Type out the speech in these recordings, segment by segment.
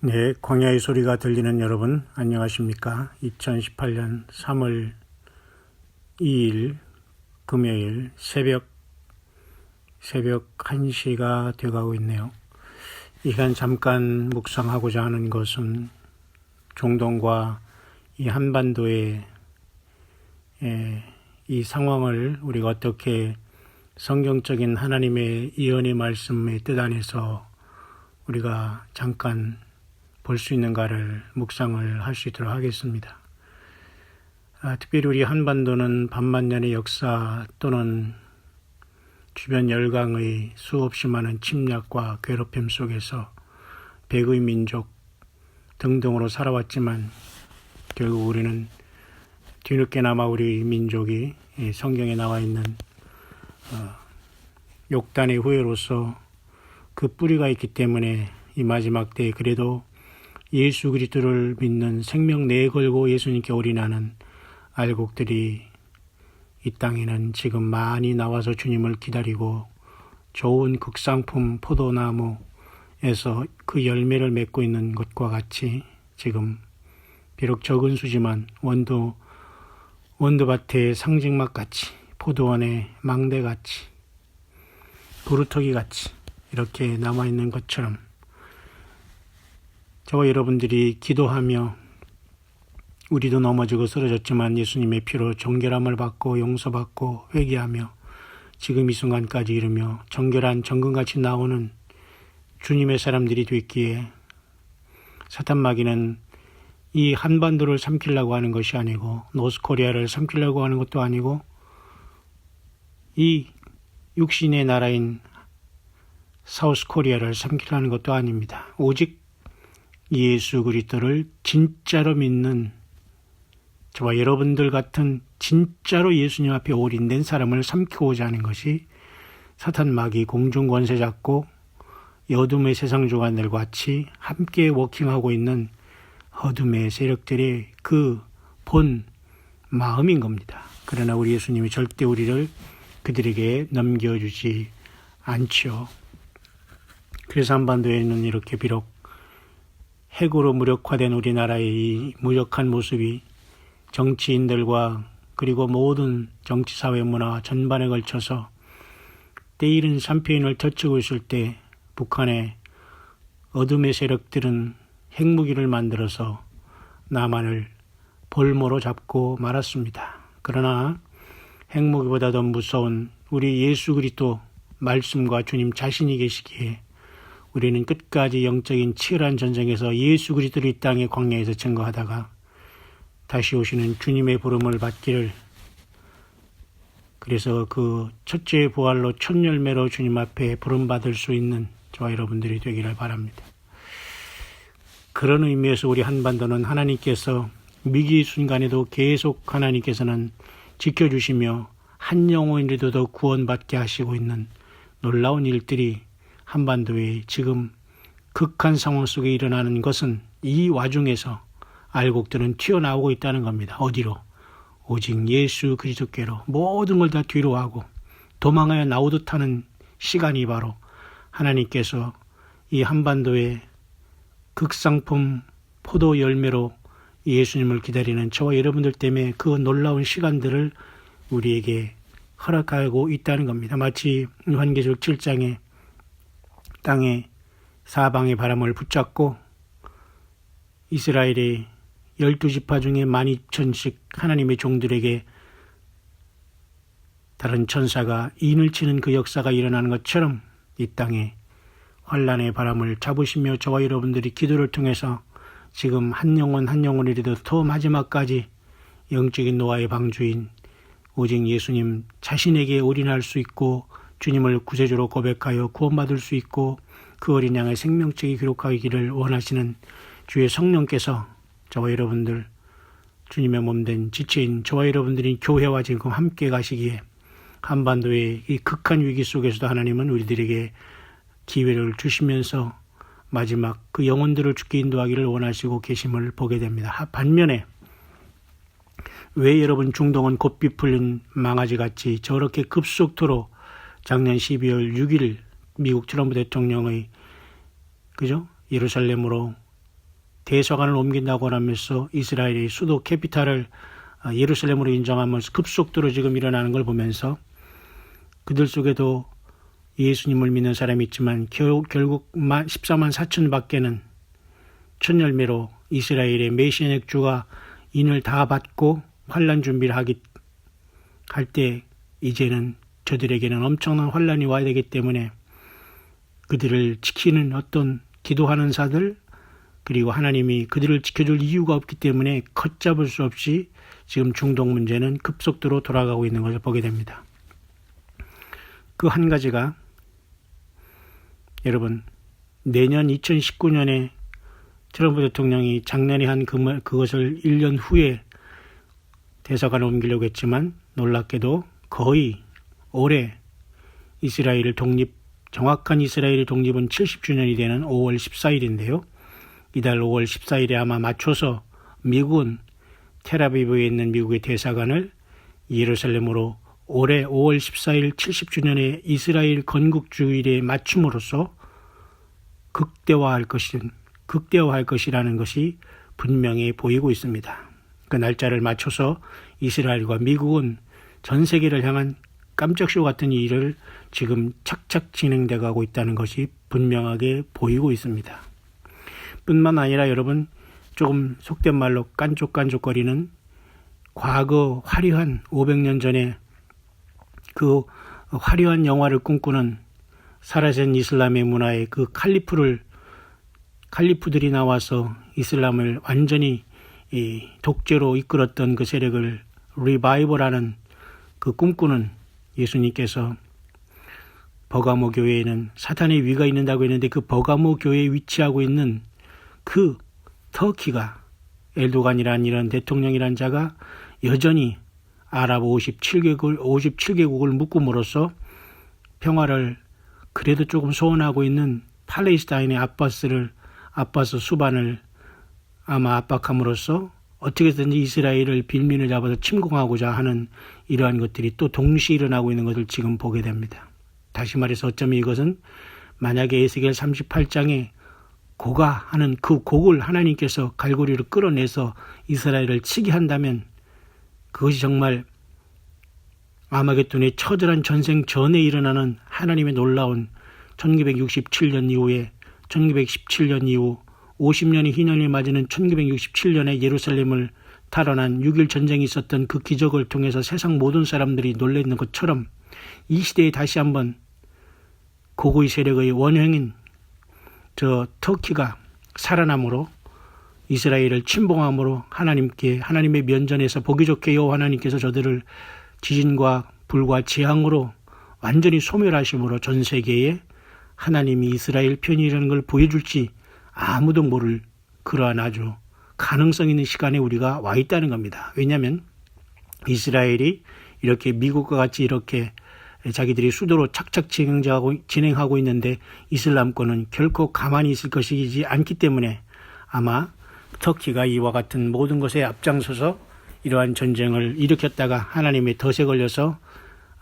네, 광야의 소리가 들리는 여러분 안녕하십니까? 2018년 3월 2일 금요일 새벽 1시가 되어가고 있네요. 이 시간 잠깐 묵상하고자 하는 것은 중동과 이 한반도의 이 상황을 우리가 어떻게 성경적인 하나님의 예언의 말씀의 뜻 안에서 우리가 잠깐 볼 수 있는가를 묵상을 할 수 있도록 하겠습니다. 특별히 우리 한반도는 반만년의 역사 또는 주변 열강의 수없이 많은 침략과 괴롭힘 속에서 백의 민족 등등으로 살아왔지만 결국 우리는 뒤늦게나마 우리 민족이 성경에 나와 있는 욕단의 후예로서 그 뿌리가 있기 때문에 이 마지막 때에 그래도 예수 그리스도를 믿는 생명 내걸고 예수님께 올인하는 알곡들이 이 땅에는 지금 많이 나와서 주님을 기다리고 좋은 극상품 포도나무에서 그 열매를 맺고 있는 것과 같이 지금 비록 적은 수지만 원두밭의 상징막같이 포도원의 망대같이 부루터기같이 이렇게 남아있는 것처럼 저와 여러분들이 기도하며 우리도 넘어지고 쓰러졌지만 예수님의 피로 정결함을 받고 용서받고 회개하며 지금 이 순간까지 이르며 정결한 정금같이 나오는 주님의 사람들이 됐기에 사탄 마귀는 이 한반도를 삼키려고 하는 것이 아니고 노스코리아를 삼키려고 하는 것도 아니고 이 육신의 나라인 사우스코리아를 삼키려는 것도 아닙니다. 오직 예수 그리스도를 진짜로 믿는 저와 여러분들 같은 진짜로 예수님 앞에 올인된 사람을 삼키고자 하는 것이 사탄 마귀 공중 권세 잡고 어둠의 세상 조간들과 같이 함께 워킹하고 있는 어둠의 세력들의 그 본 마음인 겁니다. 그러나 우리 예수님이 절대 우리를 그들에게 넘겨주지 않죠. 그래서 한반도에는 이렇게 비록 핵으로 무력화된 우리나라의 이 무력한 모습이 정치인들과 그리고 모든 정치, 사회, 문화 전반에 걸쳐서 때이른 삼표인을 터치고 있을 때 북한의 어둠의 세력들은 핵무기를 만들어서 남한을 볼모로 잡고 말았습니다. 그러나 핵무기보다 더 무서운 우리 예수 그리스도 말씀과 주님 자신이 계시기에 우리는 끝까지 영적인 치열한 전쟁에서 예수 그리스도를 이 땅의 광야에서 증거하다가 다시 오시는 주님의 부름을 받기를, 그래서 그 첫째 부활로 첫 열매로 주님 앞에 부름받을 수 있는 저와 여러분들이 되기를 바랍니다. 그런 의미에서 우리 한반도는 하나님께서 위기 순간에도 계속 하나님께서는 지켜주시며 한 영혼이라도 더 구원받게 하시고 있는 놀라운 일들이 한반도의 지금 극한 상황 속에 일어나는 것은 이 와중에서 알곡들은 튀어나오고 있다는 겁니다. 어디로? 오직 예수 그리스도께로 모든 걸 다 뒤로 하고 도망하여 나오듯 하는 시간이 바로 하나님께서 이 한반도의 극상품 포도 열매로 예수님을 기다리는 저와 여러분들 때문에 그 놀라운 시간들을 우리에게 허락하고 있다는 겁니다. 마치 요한계시록 7장에 땅에 사방의 바람을 붙잡고 이스라엘의 12지파 중에 12,000씩 하나님의 종들에게 다른 천사가 인을 치는 그 역사가 일어나는 것처럼 이 땅에 환란의 바람을 잡으시며 저와 여러분들이 기도를 통해서 지금 한 영혼이라도 더 마지막까지 영적인 노아의 방주인 오직 예수님 자신에게 올인할 수 있고 주님을 구세주로 고백하여 구원받을 수 있고 그 어린 양의 생명책이 기록하기를 원하시는 주의 성령께서 저와 여러분들 주님의 몸된 지체인 저와 여러분들이 교회와 지금 함께 가시기에 한반도의 이 극한 위기 속에서도 하나님은 우리들에게 기회를 주시면서 마지막 그 영혼들을 주께 인도하기를 원하시고 계심을 보게 됩니다. 반면에 왜 여러분 중동은 곱비 풀린 망아지같이 저렇게 급속도로 작년 12월 6일 미국 트럼프 대통령의 예루살렘으로 대사관을 옮긴다고 하면서 이스라엘의 수도 캐피탈을 예루살렘으로 인정하면서 급속도로 지금 일어나는 걸 보면서 그들 속에도 예수님을 믿는 사람이 있지만 결국 14만 4천 밖에는 첫 열매로 이스라엘의 메시아닉 주가 인을 다 받고 환란 준비를 할 때 이제는 저들에게는 엄청난 환란이 와야 되기 때문에 그들을 지키는 어떤 기도하는 자들 그리고 하나님이 그들을 지켜줄 이유가 없기 때문에 걷잡을 수 없이 지금 중동 문제는 급속도로 돌아가고 있는 것을 보게 됩니다. 그 한 가지가 여러분 내년 2019년에 트럼프 대통령이 작년에 한 그것을 1년 후에 대사관을 옮기려고 했지만 놀랍게도 거의 올해 정확한 이스라엘의 독립은 70주년이 되는 5월 14일인데요. 이달 5월 14일에 아마 맞춰서 미국은 텔아비브에 있는 미국의 대사관을 예루살렘으로 올해 5월 14일 70주년의 이스라엘 건국주일에 맞춤으로써 극대화할 것이라는 것이 분명히 보이고 있습니다. 그 날짜를 맞춰서 이스라엘과 미국은 전 세계를 향한 깜짝쇼 같은 일을 지금 착착 진행되어 가고 있다는 것이 분명하게 보이고 있습니다. 뿐만 아니라 여러분 조금 속된 말로 깐족깐족거리는 과거 화려한 500년 전에 그 화려한 영화를 꿈꾸는 사라진 이슬람의 문화의 그 칼리프들이 나와서 이슬람을 완전히 독재로 이끌었던 그 세력을 리바이벌하는 그 꿈꾸는 예수님께서 버가모 교회에는 사탄의 위가 있는다고 했는데 그 버가모 교회에 위치하고 있는 그 터키가 엘도간이라는 이런 대통령이란 자가 여전히 아랍 57개국을 묶음으로써 평화를 그래도 조금 소원하고 있는 팔레스타인의 아바스 수반을 아마 압박함으로써 어떻게든지 이스라엘을 빌민을 잡아서 침공하고자 하는 이러한 것들이 또 동시에 일어나고 있는 것을 지금 보게 됩니다. 다시 말해서 어쩌면 이것은 만약에 에스겔 38장에 고가 하는 그 곡을 하나님께서 갈고리를 끌어내서 이스라엘을 치게 한다면 그것이 정말 아마겟돈의 처절한 전생 전에 일어나는 하나님의 놀라운 1967년 이후에 1917년 이후 50년의 희년을 맞이는 1967년에 예루살렘을 탈환한 6.1 전쟁이 있었던 그 기적을 통해서 세상 모든 사람들이 놀라는 것처럼 이 시대에 다시 한번 고고의 세력의 원형인 터키가 살아남으로 이스라엘을 침공함으로 하나님의 면전에서 보기 좋게 여호와 하나님께서 저들을 지진과 불과 재앙으로 완전히 소멸하심으로 전 세계에 하나님이 이스라엘 편이라는 걸 보여줄지 아무도 모를 그러한 아주 가능성 있는 시간에 우리가 와 있다는 겁니다. 왜냐하면 이스라엘이 이렇게 미국과 같이 이렇게 자기들이 수도로 착착 진행하고 있는데 이슬람권은 결코 가만히 있을 것이지 않기 때문에 아마 터키가 이와 같은 모든 것에 앞장서서 이러한 전쟁을 일으켰다가 하나님의 덫에 걸려서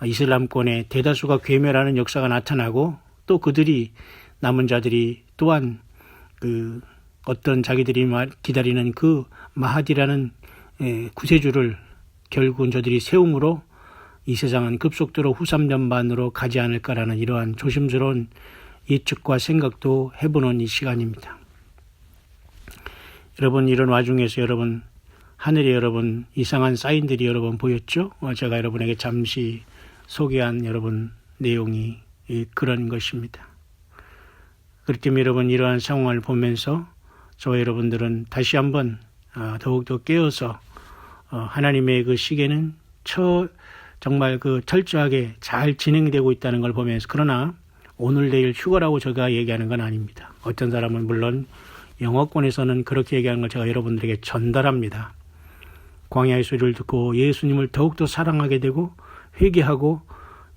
이슬람권의 대다수가 괴멸하는 역사가 나타나고 또 그들이 남은 자들이 또한 그 어떤 자기들이 기다리는 그 마하디라는 구세주를 결국은 저들이 세움으로 이 세상은 급속도로 후삼전반으로 가지 않을까라는 이러한 조심스러운 예측과 생각도 해보는 이 시간입니다. 여러분 이런 와중에서 여러분 하늘에 여러분 이상한 사인들이 여러분 보였죠? 제가 여러분에게 잠시 소개한 여러분 내용이 그런 것입니다. 그렇기 때문에 여러분 이러한 상황을 보면서 저와 여러분들은 다시 한번 더욱더 깨어서 하나님의 그 시계는 정말 그 철저하게 잘 진행되고 있다는 걸 보면서 그러나 오늘 내일 휴가라고 제가 얘기하는 건 아닙니다. 어떤 사람은 물론 영어권에서는 그렇게 얘기하는 걸 제가 여러분들에게 전달합니다. 광야의 소리를 듣고 예수님을 더욱더 사랑하게 되고 회개하고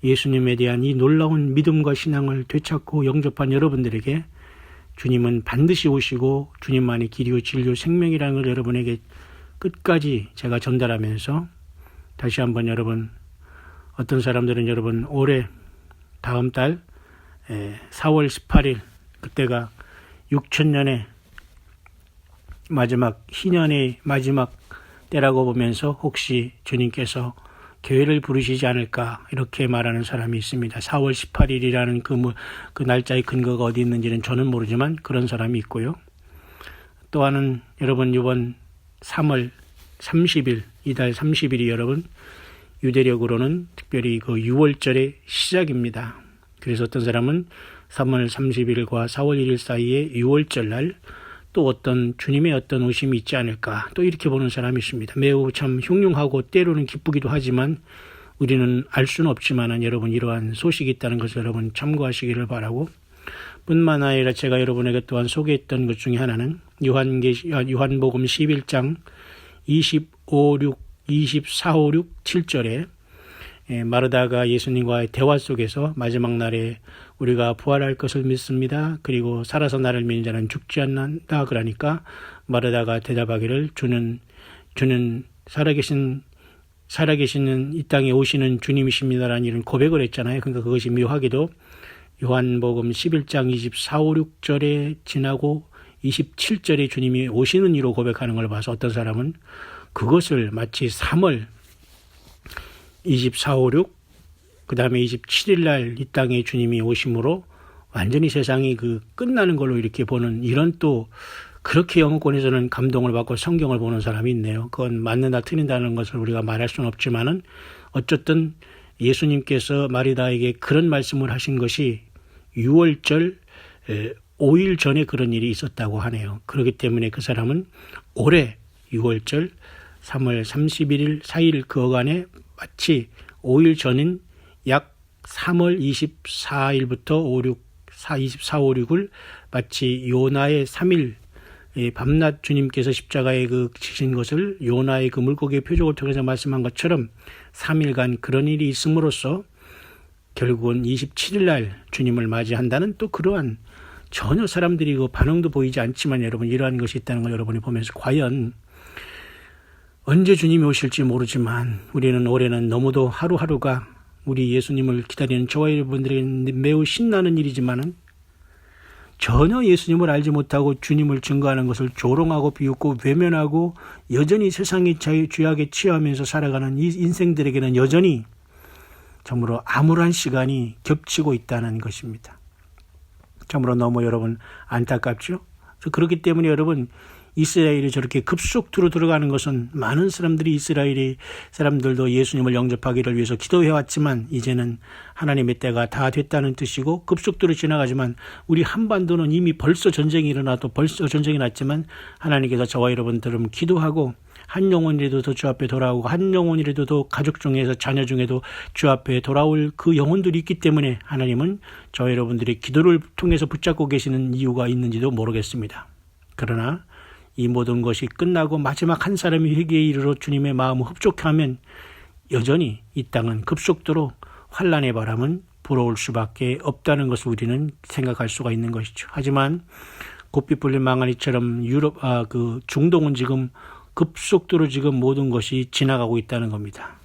예수님에 대한 이 놀라운 믿음과 신앙을 되찾고 영접한 여러분들에게 주님은 반드시 오시고 주님만이 길이요 진리요 생명이라는 걸 여러분에게 끝까지 제가 전달하면서 다시 한번 여러분 어떤 사람들은 여러분 올해 다음 달 4월 18일 그때가 6,000년의 마지막 희년의 마지막 때라고 보면서 혹시 주님께서 교회를 부르시지 않을까 이렇게 말하는 사람이 있습니다. 4월 18일이라는 그 날짜의 근거가 어디 있는지는 저는 모르지만 그런 사람이 있고요. 또한은 여러분 이번 3월 30일 이달 30일이 여러분 유대력으로는 특별히 그 6월절의 시작입니다. 그래서 어떤 사람은 3월 30일과 4월 1일 사이에 6월절 날 또 어떤 주님의 어떤 오심이 있지 않을까 또 이렇게 보는 사람이 있습니다. 매우 참 흉흉하고 때로는 기쁘기도 하지만 우리는 알 수는 없지만 여러분 이러한 소식이 있다는 것을 여러분 참고하시기를 바라고 뿐만 아니라 제가 여러분에게 또한 소개했던 것 중에 하나는 요한복음 11장 24, 5, 6, 7절에 마르다가 예수님과의 대화 속에서 마지막 날에 우리가 부활할 것을 믿습니다. 그리고 살아서 나를 믿는 자는 죽지 않는다. 그러니까 마르다가 대답하기를 주는 살아계시는 이 땅에 오시는 주님이십니다라는 이런 고백을 했잖아요. 그러니까 그것이 묘하게도 요한복음 11장 24, 5, 6절에 지나고 27절에 주님이 오시는 이로 고백하는 걸 봐서 어떤 사람은 그것을 마치 3월 24, 5, 6, 그 다음에 27일 날 이 땅에 주님이 오심으로 완전히 세상이 끝나는 걸로 이렇게 보는 이런 또 그렇게 영어권에서는 감동을 받고 성경을 보는 사람이 있네요. 그건 맞는다 틀린다는 것을 우리가 말할 수는 없지만은 어쨌든 예수님께서 마리다에게 그런 말씀을 하신 것이 6월절 5일 전에 그런 일이 있었다고 하네요. 그렇기 때문에 그 사람은 올해 6월절 3월 31일 4일 그 어간에 마치 5일 전인 약 3월 24일부터 24, 5, 6을 마치 요나의 3일 밤낮 주님께서 십자가에 지신 것을 요나의 그 물고기의 표적을 통해서 말씀한 것처럼 3일간 그런 일이 있음으로써 결국은 27일 날 주님을 맞이한다는 또 그러한 전혀 사람들이 반응도 보이지 않지만 여러분 이러한 것이 있다는 걸 여러분이 보면서 과연 언제 주님이 오실지 모르지만 우리는 올해는 너무도 하루하루가 우리 예수님을 기다리는 저와 여러분들에게는 매우 신나는 일이지만은 전혀 예수님을 알지 못하고 주님을 증거하는 것을 조롱하고 비웃고 외면하고 여전히 세상의 죄악에 취하면서 살아가는 이 인생들에게는 여전히 참으로 암울한 시간이 겹치고 있다는 것입니다. 참으로 너무 여러분 안타깝죠? 그렇기 때문에 여러분 이스라엘이 저렇게 급속도로 들어가는 것은 많은 사람들이 이스라엘의 사람들도 예수님을 영접하기를 위해서 기도해왔지만 이제는 하나님의 때가 다 됐다는 뜻이고 급속도로 지나가지만 우리 한반도는 이미 벌써 전쟁이 일어나도 벌써 전쟁이 났지만 하나님께서 저와 여러분들은 기도하고 한 영혼이라도 더 주 앞에 돌아오고 한 영혼이라도 더 가족 중에서 자녀 중에도 주 앞에 돌아올 그 영혼들이 있기 때문에 하나님은 저와 여러분들의 기도를 통해서 붙잡고 계시는 이유가 있는지도 모르겠습니다. 그러나 이 모든 것이 끝나고 마지막 한 사람이 회개에 이르러 주님의 마음을 흡족하면 여전히 이 땅은 급속도로 환란의 바람은 불어올 수밖에 없다는 것을 우리는 생각할 수가 있는 것이죠. 하지만 곱비 불린 망아리처럼 중동은 지금 급속도로 지금 모든 것이 지나가고 있다는 겁니다.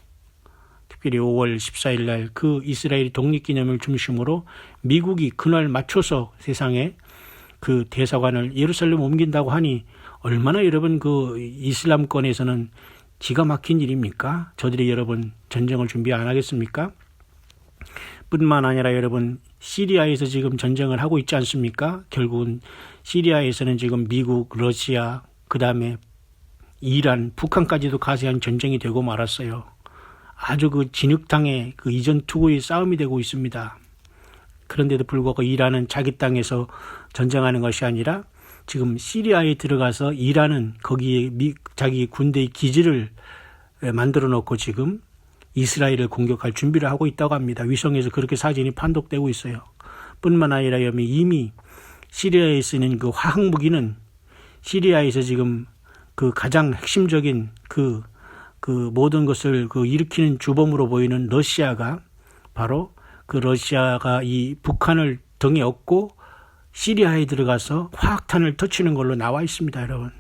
특별히 5월 14일 날 그 이스라엘 독립기념일 중심으로 미국이 그날 맞춰서 세상에 그 대사관을 예루살렘 옮긴다고 하니 얼마나 여러분 이슬람권에서는 기가 막힌 일입니까? 저들이 여러분 전쟁을 준비 안 하겠습니까? 뿐만 아니라 여러분 시리아에서 지금 전쟁을 하고 있지 않습니까? 결국은 시리아에서는 지금 미국, 러시아, 그 다음에 이란, 북한까지도 가세한 전쟁이 되고 말았어요. 아주 진흙탕의 이전 투구의 싸움이 되고 있습니다. 그런데도 불구하고 이란은 자기 땅에서 전쟁하는 것이 아니라 지금 시리아에 들어가서 이란은 거기에 자기 군대의 기지를 만들어 놓고 지금 이스라엘을 공격할 준비를 하고 있다고 합니다. 위성에서 그렇게 사진이 판독되고 있어요. 뿐만 아니라 이미 시리아에 쓰는 그 화학무기는 시리아에서 지금 가장 핵심적인 모든 것을 일으키는 주범으로 보이는 러시아가 바로 러시아가 이 북한을 등에 업고 시리아에 들어가서 화학탄을 터치는 걸로 나와 있습니다, 여러분.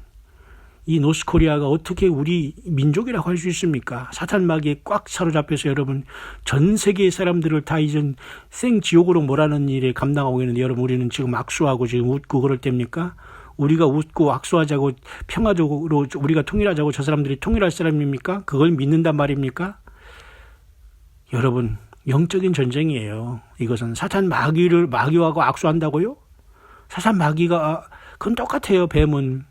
이 노스코리아가 어떻게 우리 민족이라고 할 수 있습니까? 사탄마귀에 꽉 사로잡혀서 여러분 전 세계의 사람들을 다 이젠 생지옥으로 몰아넣는 일에 감당하고 있는데 여러분 우리는 지금 악수하고 지금 웃고 그럴 때입니까? 우리가 웃고 악수하자고 평화적으로 우리가 통일하자고 저 사람들이 통일할 사람입니까? 그걸 믿는단 말입니까? 여러분, 영적인 전쟁이에요. 이것은 사탄 마귀하고 악수한다고요? 사탄 마귀가 그건 똑같아요. 뱀은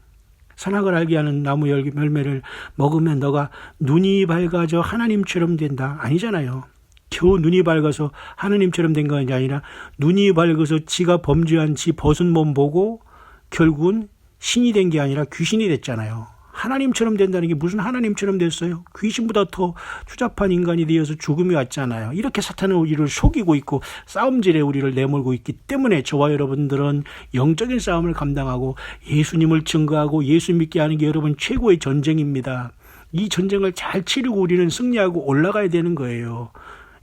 선악을 알게 하는 나무 열매를 먹으면 너가 눈이 밝아져 하나님처럼 된다. 아니잖아요. 겨우 눈이 밝아서 하나님처럼 된 것이 아니라 눈이 밝아서 지가 범죄한 지 벗은 몸 보고 결국은 신이 된 게 아니라 귀신이 됐잖아요. 하나님처럼 된다는 게 무슨 하나님처럼 됐어요? 귀신보다 더 추잡한 인간이 되어서 죽음이 왔잖아요. 이렇게 사탄은 우리를 속이고 있고 싸움질에 우리를 내몰고 있기 때문에 저와 여러분들은 영적인 싸움을 감당하고 예수님을 증거하고 예수 믿게 하는 게 여러분 최고의 전쟁입니다. 이 전쟁을 잘 치르고 우리는 승리하고 올라가야 되는 거예요.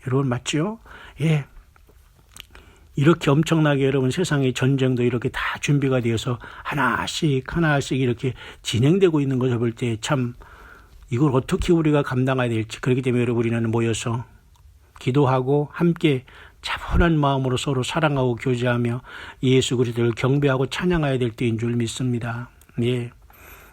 여러분 맞죠? 예. 이렇게 엄청나게 여러분 세상의 전쟁도 이렇게 다 준비가 되어서 하나씩 이렇게 진행되고 있는 것을 볼 때 참 이걸 어떻게 우리가 감당해야 될지, 그렇기 때문에 여러분 우리는 모여서 기도하고 함께 차분한 마음으로 서로 사랑하고 교제하며 예수 그리스도를 경배하고 찬양해야 될 때인 줄 믿습니다. 예.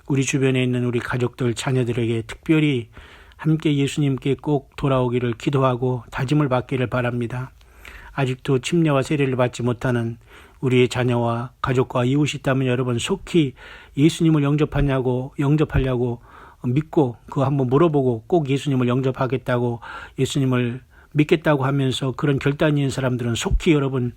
우리 주변에 있는 우리 가족들, 자녀들에게 특별히 함께 예수님께 꼭 돌아오기를 기도하고 다짐을 받기를 바랍니다. 아직도 침례와 세례를 받지 못하는 우리의 자녀와 가족과 이웃이 있다면 여러분 속히 예수님을 영접하려고 믿고 그거 한번 물어보고 꼭 예수님을 영접하겠다고 예수님을 믿겠다고 하면서 그런 결단이 있는 사람들은 속히 여러분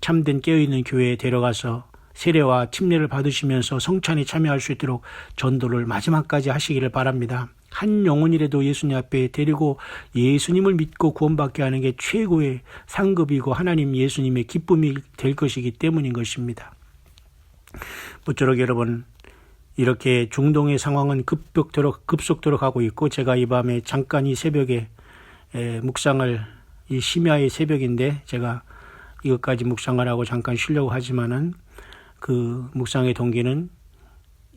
참된 깨어있는 교회에 데려가서 세례와 침례를 받으시면서 성찬에 참여할 수 있도록 전도를 마지막까지 하시기를 바랍니다. 한 영혼이라도 예수님 앞에 데리고 예수님을 믿고 구원받게 하는 게 최고의 상급이고 하나님 예수님의 기쁨이 될 것이기 때문인 것입니다. 모쪼록 여러분 이렇게 중동의 상황은 급속도로 가고 있고 제가 이 밤에 잠깐 이 새벽에 묵상을 이 심야의 새벽인데 제가 이것까지 묵상을 하고 잠깐 쉬려고 하지만은 그 묵상의 동기는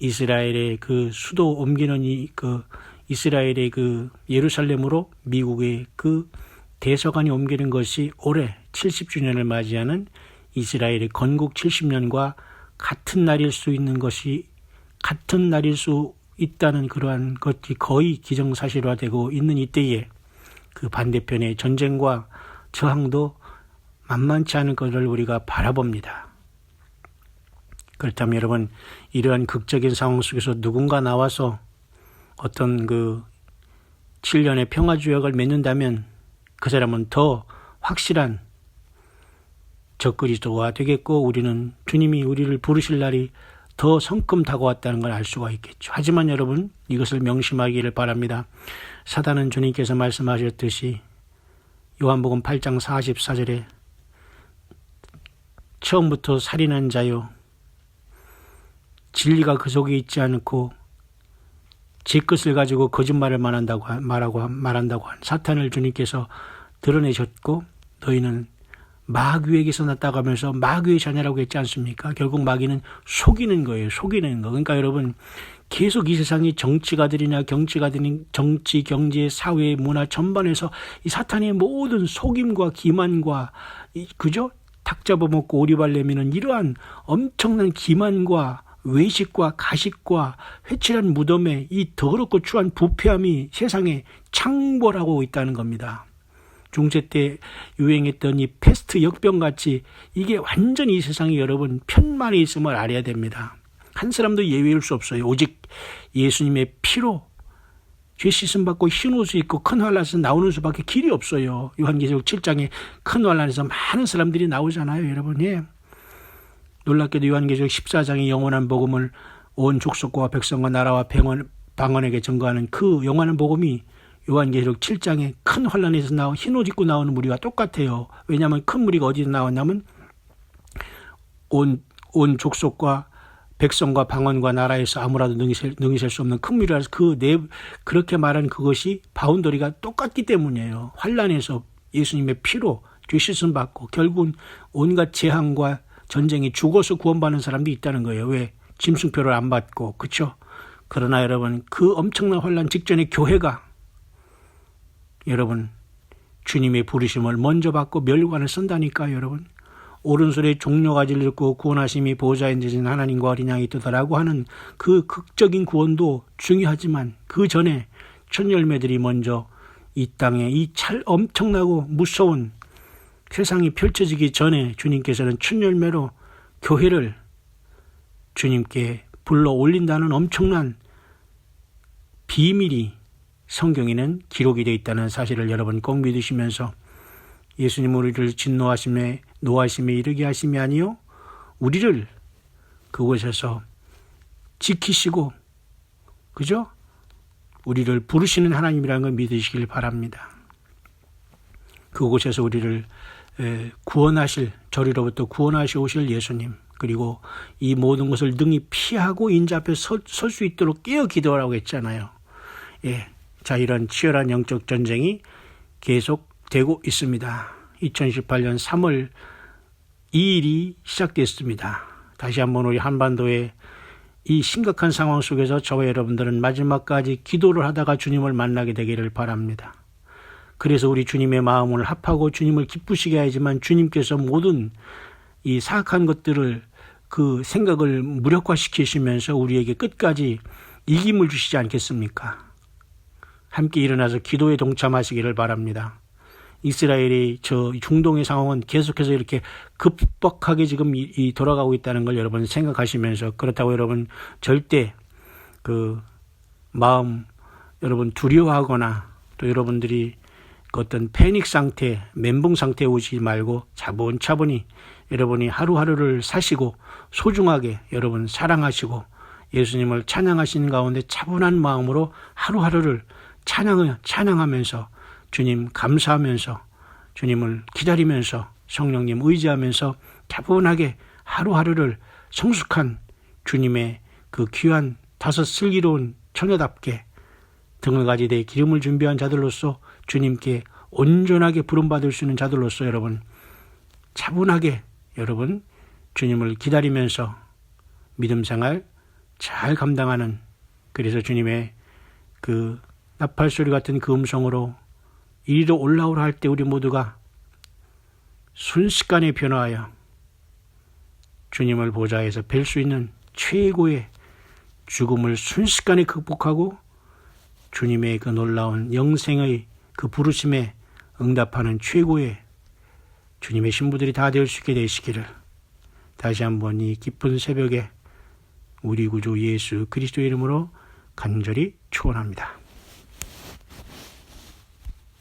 이스라엘의 그 수도 옮기는 이스라엘의 그 예루살렘으로 미국의 그 대서관이 옮기는 것이 올해 70주년을 맞이하는 이스라엘의 건국 70년과 같은 날일 수 있다는 그러한 것이 거의 기정사실화되고 있는 이때에 그 반대편의 전쟁과 저항도 만만치 않은 것을 우리가 바라봅니다. 그렇다면 여러분 이러한 극적인 상황 속에서 누군가 나와서 어떤 그 7년의 평화주약을 맺는다면 그 사람은 더 확실한 적그리스도가 되겠고 우리는 주님이 우리를 부르실 날이 더 성큼 다가왔다는 걸 알 수가 있겠죠. 하지만 여러분 이것을 명심하기를 바랍니다. 사단은 주님께서 말씀하셨듯이 요한복음 8장 44절에 처음부터 살인한 자요 진리가 그 속에 있지 않고 제 것을 가지고 거짓말을 말한다고 한 사탄을 주님께서 드러내셨고 너희는 마귀에게서 났다고 하면서 마귀의 자녀라고 했지 않습니까? 결국 마귀는 속이는 거예요. 속이는 거. 그러니까 여러분 계속 이 세상이 정치가들이나 경치가들이 정치, 경제, 사회, 문화 전반에서 이 사탄의 모든 속임과 기만과 그죠? 닭 잡아먹고 오리발 내미는 이러한 엄청난 기만과 외식과 가식과 회칠한 무덤에 이 더럽고 추한 부패함이 세상에 창궐하고 있다는 겁니다. 중세 때 유행했던 이 패스트 역병같이 이게 완전히 이 세상에 여러분 편만에 있음을 알아야 됩니다. 한 사람도 예외일 수 없어요. 오직 예수님의 피로 죄 씻음 받고 흰 옷을 입고 큰 환란에서 나오는 수밖에 길이 없어요. 요한계시록 7장에 큰 환란에서 많은 사람들이 나오잖아요. 여러분. 예. 놀랍게도 요한계시록 14장의 영원한 복음을 온 족속과 백성과 나라와 방언에게 전거하는 그 영원한 복음이 요한계시록 7장에 큰 환란에서 흰 옷 입고 나오는 무리와 똑같아요. 왜냐하면 큰 무리가 어디서 나왔냐면 온 족속과 백성과 방언과 나라에서 아무라도 능히 셀 수 없는 큰 무리라서 그렇게 말한 그것이 바운더리가 똑같기 때문이에요. 환란에서 예수님의 피로 죄 씻음 받고 결국은 온갖 재앙과 전쟁에 죽어서 구원받는 사람도 있다는 거예요. 왜? 짐승표를 안 받고. 그렇죠? 그러나 여러분 그 엄청난 환란 직전에 교회가 여러분 주님의 부르심을 먼저 받고 멸관을 쓴다니까요. 여러분 오른손에 종려가 질렸고 구원하심이 보호자에 앉으신 하나님과 어린 양이 있도다라고 하는 그 극적인 구원도 중요하지만 그 전에 첫 열매들이 먼저 이 땅에 이 엄청나고 무서운 세상이 펼쳐지기 전에 주님께서는 첫 열매로 교회를 주님께 불러 올린다는 엄청난 비밀이 성경에는 기록이 되어 있다는 사실을 여러분 꼭 믿으시면서 예수님 우리를 진노하심에 노하심에 이르게 하심이 아니요 우리를 그곳에서 지키시고 그죠? 우리를 부르시는 하나님이라는 걸 믿으시길 바랍니다. 그곳에서 우리를 구원하실 저리로부터 구원하시 오실 예수님 그리고 이 모든 것을 능히 피하고 인자 앞에 설 수 있도록 깨어 기도하라고 했잖아요. 예, 자 이런 치열한 영적 전쟁이 계속되고 있습니다. 2018년 3월 2일이 시작됐습니다. 다시 한번 우리 한반도의 이 심각한 상황 속에서 저와 여러분들은 마지막까지 기도를 하다가 주님을 만나게 되기를 바랍니다. 그래서 우리 주님의 마음을 합하고 주님을 기쁘시게 하지만 주님께서 모든 이 사악한 것들을 그 생각을 무력화시키시면서 우리에게 끝까지 이김을 주시지 않겠습니까? 함께 일어나서 기도에 동참하시기를 바랍니다. 이스라엘이 저 중동의 상황은 계속해서 이렇게 급박하게 지금 돌아가고 있다는 걸 여러분 생각하시면서 그렇다고 여러분 절대 그 마음 여러분 두려워하거나 또 여러분들이 그 어떤 패닉 상태, 멘붕 상태에 오시지 말고 차분차분히 여러분이 하루하루를 사시고 소중하게 여러분 사랑하시고 예수님을 찬양하시는 가운데 차분한 마음으로 하루하루를 찬양하면서 주님 감사하면서 주님을 기다리면서 성령님 의지하면서 차분하게 하루하루를 성숙한 주님의 그 귀한 다섯 슬기로운 처녀답게 등을 가지되 기름을 준비한 자들로서 주님께 온전하게 부름받을 수 있는 자들로서 여러분 차분하게 여러분 주님을 기다리면서 믿음 생활 잘 감당하는 그래서 주님의 그 나팔소리 같은 그 음성으로 이리로 올라오라 할 때 우리 모두가 순식간에 변화하여 주님을 보좌에서 뵐 수 있는 최고의 죽음을 순식간에 극복하고 주님의 그 놀라운 영생의 그 부르심에 응답하는 최고의 주님의 신부들이 다 될 수 있게 되시기를 다시 한번 이 기쁜 새벽에 우리 구주 예수 그리스도의 이름으로 간절히 축원합니다.